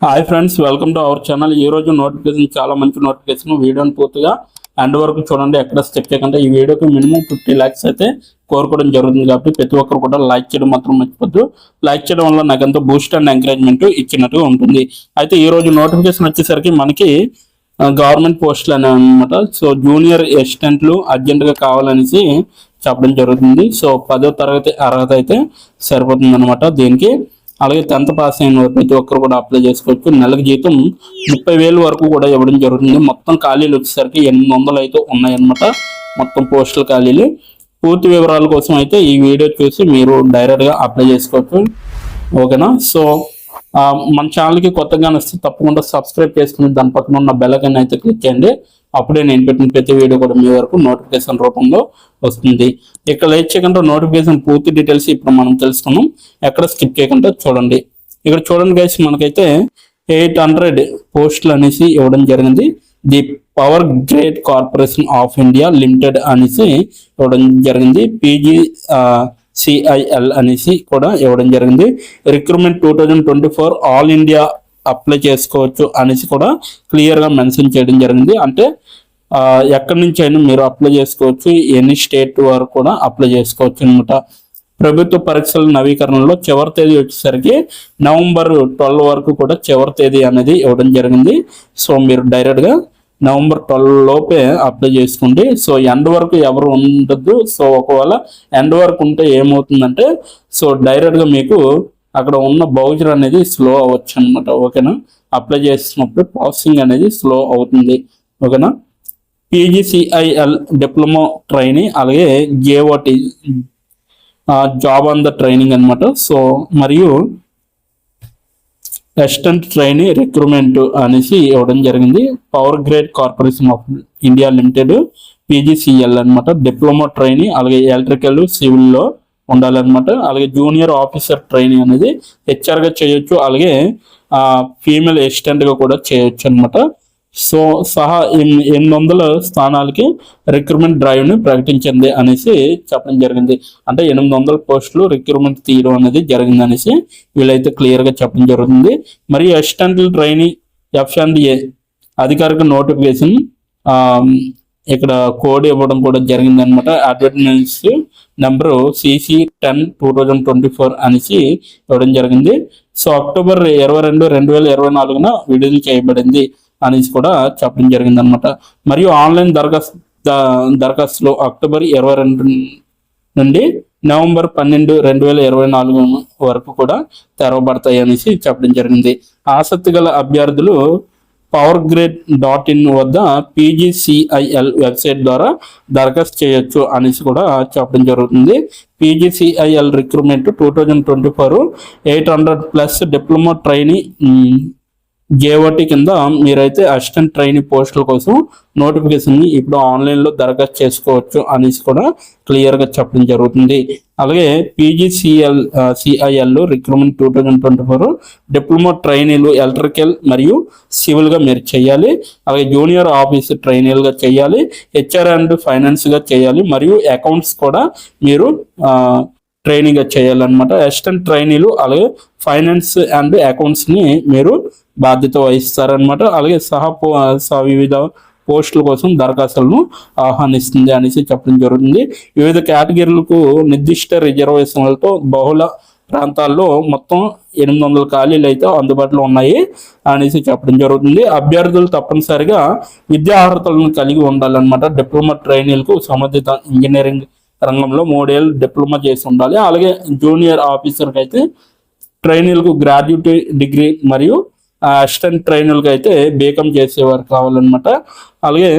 Hi friends, welcome to our channel. ఈ రోజు notification చాలా మంచి నోటిఫికేషన్. వీడియోని పూర్తిగా ఎండ్ వరకు చూడండి, ఎక్కడ స్కిప్ చేయకుండా. ఈ వీడియోకి మినిమం 50 lakhs అయితే కోరుకోవడం జరుగుతుంది కాబట్టి ప్రతి ఒక్కరు కూడా లైక్ చేయడం మాత్రం మర్చిపోద్దు. లైక్ చేయడం వల్ల నాకు ఎంతో బూస్ట్ అండ్ ఎంకరేజ్మెంట్ ఇచ్చినట్టుగా ఉంటుంది. అయితే ఈ రోజు నోటిఫికేషన్ వచ్చేసరికి మనకి గవర్నమెంట్ పోస్టులు అనేవి అనమాట. సో జూనియర్ అసిస్టెంట్లు అర్జెంటుగా కావాలనేసి చెప్పడం జరుగుతుంది. సో 10వ తరగతి అర్హత అయితే సరిపోతుంది అనమాట దీనికి. అలాగే 10th పాస్ అయిన ప్రతి ఒక్కరు కూడా అప్లై చేసుకోవచ్చు. నెలకు జీతం 30,000 వరకు కూడా ఇవ్వడం జరుగుతుంది. మొత్తం ఖాళీలు వచ్చేసరికి 800 అయితే ఉన్నాయన్నమాట. మొత్తం పోస్టుల ఖాళీలు. పూర్తి వివరాల కోసం అయితే ఈ వీడియో చూసి మీరు డైరెక్ట్గా అప్లై చేసుకోవచ్చు. ఓకేనా? సో మన ఛానల్కి కొత్తగా వస్తే తప్పకుండా సబ్స్క్రైబ్ చేసుకుని దాని పక్కన ఉన్న బెల్ ఐకాన్ అయితే క్లిక్ చేయండి. అప్పుడే నేను పెట్టిన ప్రతి వీడియో కూడా మీ వరకు నోటిఫికేషన్ రూపంలో వస్తుంది. ఇక్కడ లైక్ చేయకుండా నోటిఫికేషన్ పూర్తి డీటెయిల్స్ ఇప్పుడు మనం తెలుసుకున్నాం. ఎక్కడ స్కిప్ చేయకుండా చూడండి. ఇక్కడ చూడండి గైస్, మనకైతే 800 పోస్టులు అనేసి ఇవ్వడం జరిగింది. The power grade corporation of India limited అనేసి ఇవ్వడం జరిగింది. PGCIL అనేసి కూడా ఇవ్వడం జరిగింది. రిక్రూట్మెంట్ 2024 ఆల్ ఇండియా అప్లై చేసుకోవచ్చు అనేసి కూడా క్లియర్గా మెన్షన్ చేయడం జరిగింది. అంటే ఎక్కడి నుంచి అయినా మీరు అప్లై చేసుకోవచ్చు, ఎనీ స్టేట్ వరకు కూడా అప్లై చేసుకోవచ్చు అనమాట. ప్రభుత్వ పరీక్షల నవీకరణలో చివరి తేదీ వచ్చేసరికి November 12 వరకు కూడా చివరి తేదీ అనేది ఇవ్వడం జరిగింది. సో మీరు డైరెక్ట్గా November 12 లోపే అప్లై చేసుకోండి. సో ఎండ్ వరకు ఎవరు ఉండద్దు. సో ఒకవేళ ఎండ్ వరకు ఉంటే ఏమవుతుందంటే, సో డైరెక్ట్గా మీకు అక్కడ ఉన్న బౌచర్ అనేది స్లో అవ్వచ్చు అనమాట. ఓకేనా? అప్లై చేసినప్పుడు ప్రాసెసింగ్ అనేది స్లో అవుతుంది. ఓకేనా? PGCIL డిప్లొమా ట్రైనింగ్, అలాగే GOT job on the training అనమాట. సో మరియు అసిస్టెంట్ ట్రైనింగ్ రిక్రూట్మెంట్ అనేసి ఇవ్వడం జరిగింది. Power grade corporation of India limited PGCL అనమాట. డిప్లొమా ట్రైనింగ్, అలాగే ఎలక్ట్రికల్ సివిల్లో ఉండాలన్నమాట. అలాగే జూనియర్ ఆఫీసర్ ట్రైనింగ్ అనేది హెచ్ఆర్గా చేయొచ్చు, అలాగే ఫీమేల్ అసిస్టెంట్గా కూడా చేయొచ్చు అనమాట. సో 800 స్థానాలకి రిక్రూట్మెంట్ డ్రైవ్ని ప్రకటించింది అనేసి చెప్పడం జరిగింది. అంటే 800 పోస్టులు రిక్రూట్మెంట్ తీయడం అనేది జరిగింది అనేసి వీళ్ళైతే క్లియర్గా చెప్పడం జరుగుతుంది. మరియు అసిస్టెంట్ ట్రైనింగ్ F&A అధికారిక నోటిఫికేషన్ ఇక్కడ కోడ్ ఇవ్వడం కూడా జరిగింది అనమాట. అడ్వర్టైజ్మెంట్స్ నెంబరు CC10/2024 అనేసి ఇవ్వడం జరిగింది. సో October 22, 2024 విడుదల చేయబడింది అనేసి కూడా చెప్పడం జరిగింది అనమాట. మరియు ఆన్లైన్ దరఖాస్తులు October 22 నుండి November 12, 2024 వరకు కూడా తెరవబడతాయి అనేసి చెప్పడం జరిగింది. ఆసక్తి గల అభ్యర్థులు powergrade.in వద్ద PGCIL వెబ్సైట్ ద్వారా దరఖాస్తు చేయొచ్చు అనేసి కూడా చెప్పడం జరుగుతుంది. PGCIL recruitment 2024 800+ diploma training GOT కింద మీరైతే అసిస్టెంట్ ట్రైనింగ్ పోస్టుల కోసం నోటిఫికేషన్ని ఇప్పుడు ఆన్లైన్లో దరఖాస్తు చేసుకోవచ్చు అనేసి కూడా క్లియర్గా చెప్పడం జరుగుతుంది. అలాగే PGCIL రిక్రూట్మెంట్ 2024 డిప్లొమా ట్రైనీలు ఎలక్ట్రికల్ మరియు సివిల్గా మీరు చేయాలి. అలాగే జూనియర్ ఆఫీసర్ ట్రైనీలుగా చేయాలి, HR అండ్ ఫైనాన్స్గా చేయాలి, మరియు అకౌంట్స్ కూడా మీరు ట్రైనింగ్గా చేయాలన్నమాట. అసిస్టెంట్ ట్రైనీలు అలాగే ఫైనాన్స్ అండ్ అకౌంట్స్ని మీరు బాధ్యత వహిస్తారనమాట. అలాగే వివిధ పోస్టుల కోసం దరఖాస్తులను ఆహ్వానిస్తుంది అనేసి చెప్పడం జరుగుతుంది. వివిధ కేటగిరీలకు నిర్దిష్ట రిజర్వేషన్లతో బహుళ ప్రాంతాల్లో మొత్తం 800 ఖాళీలు అయితే అందుబాటులో ఉన్నాయి అనేసి చెప్పడం జరుగుతుంది. అభ్యర్థులు తప్పనిసరిగా విద్యా అర్హతలను కలిగి ఉండాలన్నమాట. డిప్లొమా ట్రైనీలకు సంబంధిత ఇంజనీరింగ్ రంగంలో 3 ఏళ్ళు డిప్లొమా చేసి ఉండాలి. అలాగే జూనియర్ ఆఫీసర్కి అయితే ట్రైనీలకు గ్రాడ్యుయేట్ డిగ్రీ, మరియు అసిస్టెంట్ ట్రైనర్కి అయితే బీకామ్ చేసేవారు కావాలన్నమాట. అలాగే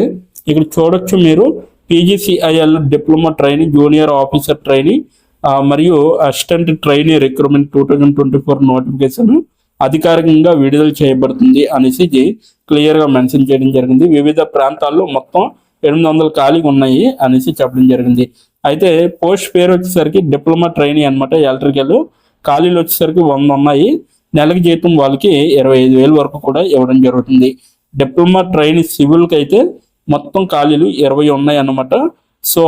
ఇక్కడ చూడొచ్చు మీరు PGCIL diploma training, junior officer training మరియు అసిస్టెంట్ ట్రైనింగ్ రిక్రూట్మెంట్ 2024 నోటిఫికేషన్ అధికారికంగా విడుదల చేయబడుతుంది అనేసి క్లియర్గా మెన్షన్ చేయడం జరిగింది. వివిధ ప్రాంతాల్లో మొత్తం 800 ఖాళీగా ఉన్నాయి అనేసి చెప్పడం జరిగింది. అయితే పోస్ట్ పేరు వచ్చేసరికి డిప్లొమా ట్రైనింగ్ అనమాట. ఎలక్ట్రికల్ ఖాళీలు వచ్చేసరికి 100 ఉన్నాయి. నెలకు జీతం వాళ్ళకి 25,000 వరకు కూడా ఇవ్వడం జరుగుతుంది. డిప్లొమా ట్రైనింగ్ సివిల్కి అయితే మొత్తం ఖాళీలు 20 ఉన్నాయి అన్నమాట. సో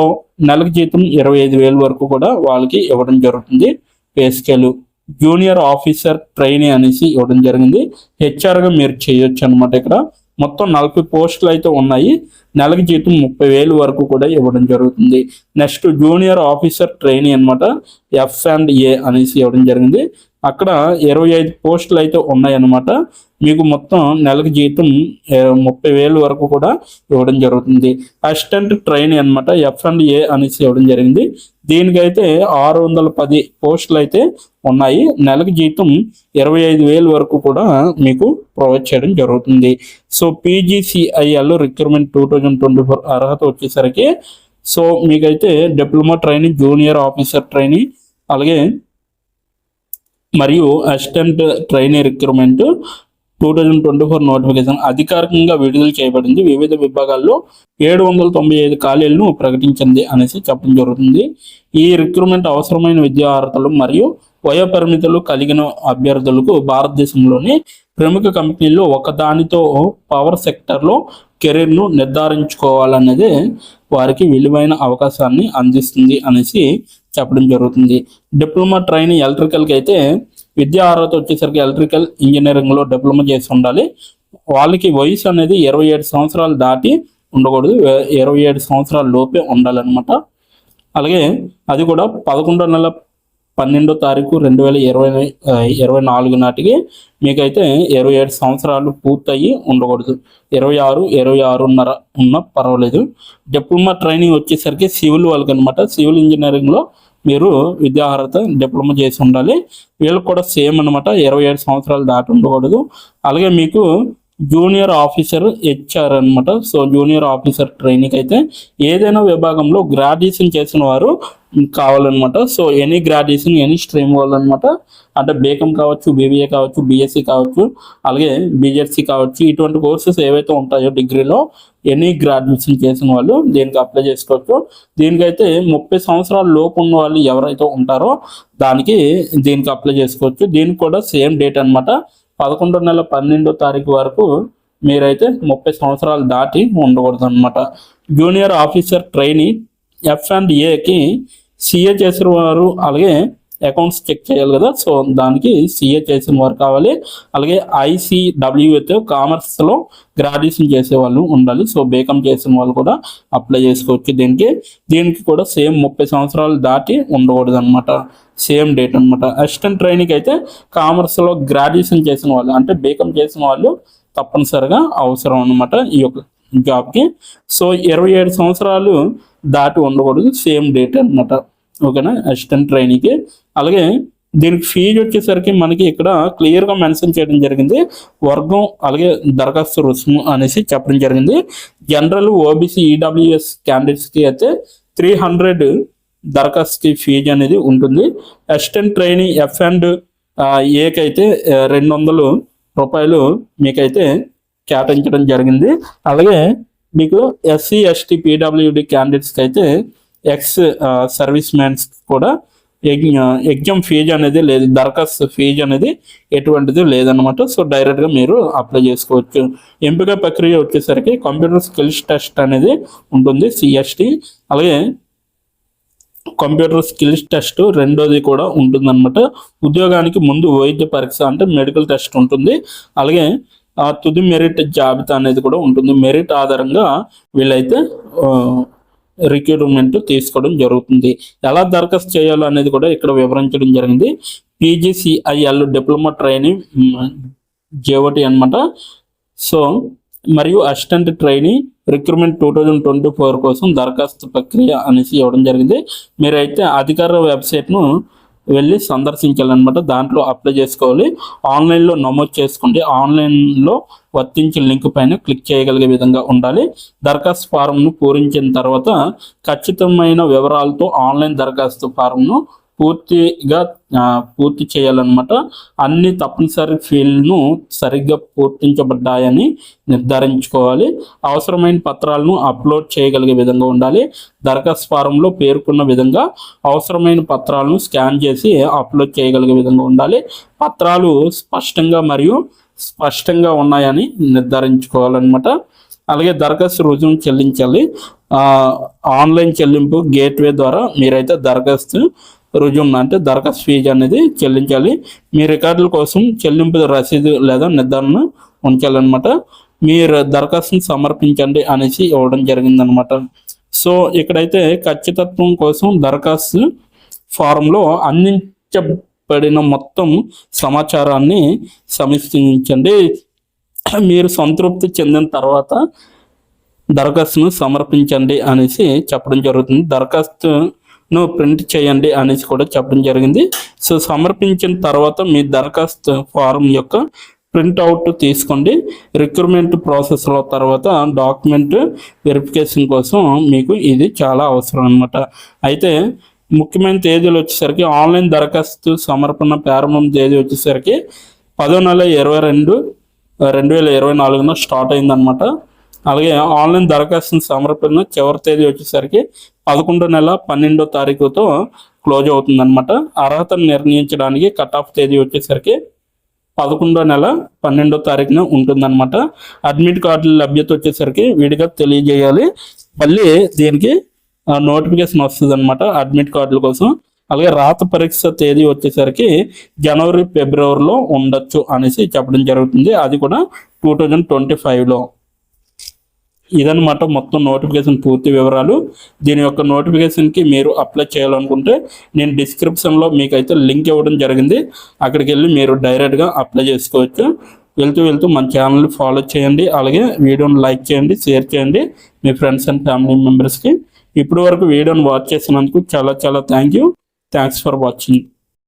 నెలకు జీతం 25,000 వరకు కూడా వాళ్ళకి ఇవ్వడం జరుగుతుంది. Pay scale junior officer trainee అనేసి ఇవ్వడం జరిగింది. హెచ్ఆర్గా మీరు చేయొచ్చు అనమాట. ఇక్కడ మొత్తం 40 పోస్టులు అయితే ఉన్నాయి. నెలకి జీతం 30,000 వరకు కూడా ఇవ్వడం జరుగుతుంది. నెక్స్ట్ జూనియర్ ఆఫీసర్ ట్రైనీ అనమాట, F&A అనేసి ఇవ్వడం జరిగింది. అక్కడ 25 పోస్టులు అయితే ఉన్నాయన్నమాట. మీకు మొత్తం నెలకి జీతం 30,000 వరకు కూడా ఇవ్వడం జరుగుతుంది. అసిస్టెంట్ ట్రైనీ అనమాట, F&A అనేసి ఇవ్వడం జరిగింది. దీనికైతే 610 పోస్టులు అయితే ఉన్నాయి. నెలకి జీతం 25,000 వరకు కూడా మీకు ప్రొవైడ్ చేయడం జరుగుతుంది. సో PGCIL రిక్రూట్మెంట్ 2024 అర్హత వచ్చేసరికి సో మీకైతే diploma training, junior officer training, అలాగే మరియు అసిస్టెంట్ ట్రైనీ రిక్రూట్మెంట్ 2024 నోటిఫికేషన్ అధికారికంగా విడుదల చేయబడింది. వివిధ విభాగాల్లో 795 ఖాళీలను ప్రకటించింది అనేసి చెప్పడం జరుగుతుంది. ఈ రిక్రూట్మెంట్ అవసరమైన విద్యా అర్హతలు మరియు వయో పరిమితులు కలిగిన అభ్యర్థులకు భారతదేశంలోని ప్రముఖ కంపెనీల్లో ఒకదానితో పవర్ సెక్టర్లో కెరీర్ను నిర్ధారించుకోవాలనేది వారికి విలువైన అవకాశాన్ని అందిస్తుంది అనేసి చెప్పడం జరుగుతుంది. డిప్లొమా ట్రైనింగ్ ఎలక్ట్రికల్కి అయితే విద్యా అర్హత వచ్చేసరికి ఎలక్ట్రికల్ ఇంజనీరింగ్లో డిప్లొమా చేసి ఉండాలి. వాళ్ళకి వయసు అనేది 27 సంవత్సరాలు దాటి ఉండకూడదు, 27 సంవత్సరాల లోపే ఉండాలన్నమాట. అలాగే అది కూడా 11/12/2024 నాటికి మీకైతే 27 సంవత్సరాలు పూర్తయి ఉండకూడదు. 26 ఉన్నా పర్వాలేదు. డిప్లొమా ట్రైనింగ్ వచ్చేసరికి సివిల్ వాళ్ళకి అనమాట. సివిల్ ఇంజనీరింగ్లో మీరు విద్యార్హత డిప్లొమా చేసి ఉండాలి. వీళ్ళకి కూడా సేమ్ అనమాట, 27 సంవత్సరాలు దాటి ఉండకూడదు. అలాగే మీకు జూనియర్ ఆఫీసర్ HR అనమాట. సో జూనియర్ ఆఫీసర్ ట్రైనింగ్ అయితే ఏదైనా విభాగంలో గ్రాడ్యుయేషన్ చేసిన వారు కావాలన్నమాట. So any graduation, any stream వాళ్ళనమాట. అంటే బీకామ్ కావచ్చు, BBA కావచ్చు, BSc కావచ్చు, అలాగే BJC కావచ్చు. ఇటువంటి కోర్సెస్ ఏవైతే ఉంటాయో డిగ్రీలో ఎనీ గ్రాడ్యుయేషన్ చేసిన వాళ్ళు దీనికి అప్లై చేసుకోవచ్చు. దీనికైతే 30 సంవత్సరాల లోపు ఉన్న వాళ్ళు ఎవరైతే ఉంటారో దీనికి అప్లై చేసుకోవచ్చు. దీనికి కూడా సేమ్ డేట్ అనమాట, 11/12 వరకు మీరైతే 30 సంవత్సరాలు దాటి ఉండకూడదు అనమాట. జూనియర్ ఆఫీసర్ ట్రైనీ F&Aకి CA చేసిన వారు, అలాగే అకౌంట్స్ చెక్ చేయాలి కదా, సో దానికి CA చేసిన వారు కావాలి. అలాగే ICW అయితే కామర్స్లో గ్రాడ్యుయేషన్ చేసే వాళ్ళు ఉండాలి. సో బీకామ్ చేసిన వాళ్ళు కూడా అప్లై చేసుకోవచ్చు. దీనికి కూడా సేమ్ 30 సంవత్సరాలు దాటి ఉండకూడదు అనమాట, సేమ్ డేట్ అనమాట. అసిస్టెంట్ ట్రైనింగ్ అయితే కామర్స్లో గ్రాడ్యుయేషన్ చేసిన వాళ్ళు, అంటే బీకామ్ చేసిన వాళ్ళు తప్పనిసరిగా అవసరం అనమాట ఈ యొక్క జాబ్కి. సో 27 సంవత్సరాలు దాటి ఉండకూడదు, సేమ్ డేట్ అనమాట. ఓకేనా, అసిస్టెంట్ ట్రైనింగ్కి. అలాగే దీనికి ఫీజు వచ్చేసరికి మనకి ఇక్కడ క్లియర్గా మెన్షన్ చేయడం జరిగింది. వర్గం అలాగే దరఖాస్తు రుసుము అనేసి చెప్పడం జరిగింది. జనరల్, OBC, EWS క్యాండిడేట్స్కి అయితే 300 దరఖాస్తు ఫీజు అనేది ఉంటుంది. అసిస్టెంట్ ట్రైనింగ్ F&Aకి అయితే 200 రూపాయలు మీకైతే కేటాయించడం జరిగింది. అలాగే మీకు SC, ST, PWD క్యాండిడేట్స్కి అయితే సర్వీస్ మ్యాన్స్ కూడా ఎగ్జామ్ ఫీజు అనేది లేదు, దరఖాస్తు ఫీజు అనేది ఎటువంటిది లేదనమాట. సో డైరెక్ట్గా మీరు అప్లై చేసుకోవచ్చు. ఎంపిక ప్రక్రియ వచ్చేసరికి కంప్యూటర్ స్కిల్స్ టెస్ట్ అనేది ఉంటుంది, CST. అలాగే కంప్యూటర్ స్కిల్స్ టెస్ట్ రెండోది కూడా ఉంటుందన్నమాట. ఉద్యోగానికి ముందు వైద్య పరీక్ష అంటే మెడికల్ టెస్ట్ ఉంటుంది. అలాగే తుది మెరిట్ జాబితా అనేది కూడా ఉంటుంది. మెరిట్ ఆధారంగా వీళ్ళైతే రిక్రూట్మెంట్ తీసుకోవడం జరుగుతుంది. ఎలా దరఖాస్తు చేయాలో అనేది కూడా ఇక్కడ వివరించడం జరిగింది. PGCIL డిప్లొమా ట్రైనింగ్ GOT అనమాట. సో మరియు అసిస్టెంట్ ట్రైనింగ్ రిక్రూట్మెంట్ 2024 కోసం దరఖాస్తు ప్రక్రియ అనేసి ఇవ్వడం జరిగింది. మీరైతే అధికార వెబ్సైట్ను వెళ్ళి సందర్శించాలన్నమాట. దాంట్లో అప్లై చేసుకోవాలి. ఆన్లైన్లో నమోదు చేసుకోండి. ఆన్లైన్లో వర్తించిన లింక్ పైన క్లిక్ చేయగలిగే విధంగా ఉండాలి. దరఖాస్తు ఫారంను పూరించిన తర్వాత ఖచ్చితమైన వివరాలతో ఆన్లైన్ దరఖాస్తు ఫారంను పూర్తి చేయాలన్నమాట. అన్ని తప్పనిసరి ఫీల్డ్ను సరిగ్గా పూర్తించబడ్డాయని నిర్ధారించుకోవాలి. అవసరమైన పత్రాలను అప్లోడ్ చేయగలిగే విధంగా ఉండాలి. దరఖాస్తు ఫారంలో పేర్కొన్న విధంగా అవసరమైన పత్రాలను స్కాన్ చేసి అప్లోడ్ చేయగలిగే విధంగా ఉండాలి. పత్రాలు స్పష్టంగా ఉన్నాయని నిర్ధారించుకోవాలన్నమాట. అలాగే దరఖాస్తు రుజువు చెల్లించాలి. ఆన్లైన్ చెల్లింపు గేట్వే ద్వారా మీరైతే దరఖాస్తు రుజువు అంటే దరఖాస్తు ఫీజు అనేది చెల్లించాలి. మీ రికార్డుల కోసం చెల్లింపు రసీదు లేదా నిర్ధారణ ఉంచాలన్నమాట. మీరు దరఖాస్తుని సమర్పించండి అనేసి ఇవ్వడం జరిగిందనమాట. సో ఇక్కడైతే ఖచ్చితత్వం కోసం దరఖాస్తు ఫారంలో అందించబడిన మొత్తం సమాచారాన్ని సమీక్షించండి. మీరు సంతృప్తి చెందిన తర్వాత దరఖాస్తును సమర్పించండి అనేసి చెప్పడం జరుగుతుంది. దరఖాస్తును ప్రింట్ చేయండి అనేసి కూడా చెప్పడం జరిగింది. సో సమర్పించిన తర్వాత మీ దరఖాస్తు ఫారం యొక్క ప్రింట్అవుట్ తీసుకోండి. రిక్రూట్మెంట్ ప్రాసెస్లో తర్వాత డాక్యుమెంట్ వెరిఫికేషన్ కోసం మీకు ఇది చాలా అవసరం అనమాట. అయితే ముఖ్యమైన తేదీలు వచ్చేసరికి ఆన్లైన్ దరఖాస్తు సమర్పణ ప్రారంభం తేదీ వచ్చేసరికి 10/22/2024 స్టార్ట్ అయిందనమాట. అలాగే ఆన్లైన్ దరఖాస్తు సమర్పణ చివరి తేదీ వచ్చేసరికి 11/12 క్లోజ్ అవుతుందన్నమాట. అర్హతను నిర్ణయించడానికి కట్ ఆఫ్ తేదీ వచ్చేసరికి 11/12 ఉంటుందన్నమాట. అడ్మిట్ కార్డుల లభ్యత వచ్చేసరికి విడిగా తెలియజేయాలి. మళ్ళీ దీనికి నోటిఫికేషన్ వస్తుంది అనమాట అడ్మిట్ కార్డుల కోసం. అలాగే రాత పరీక్ష తేదీ వచ్చేసరికి జనవరి ఫిబ్రవరిలో ఉండొచ్చు అనేసి చెప్పడం జరుగుతుంది. అది కూడా 2025లో. ఇదనమాట మొత్తం నోటిఫికేషన్ పూర్తి వివరాలు. దీని యొక్క నోటిఫికేషన్కి మీరు అప్లై చేయాలనుకుంటే నేను డిస్క్రిప్షన్లో మీకైతే లింక్ ఇవ్వడం జరిగింది. అక్కడికి వెళ్ళి మీరు డైరెక్ట్గా అప్లై చేసుకోవచ్చు. వెళ్తూ మన ఛానల్ని ఫాలో చేయండి. అలాగే వీడియోని లైక్ చేయండి, షేర్ చేయండి మీ ఫ్రెండ్స్ అండ్ ఫ్యామిలీ మెంబర్స్కి. ఇప్పటి వరకు వీడియోని వాచ్ చేసినందుకు చాలా థ్యాంక్స్ ఫర్ వాచింగ్.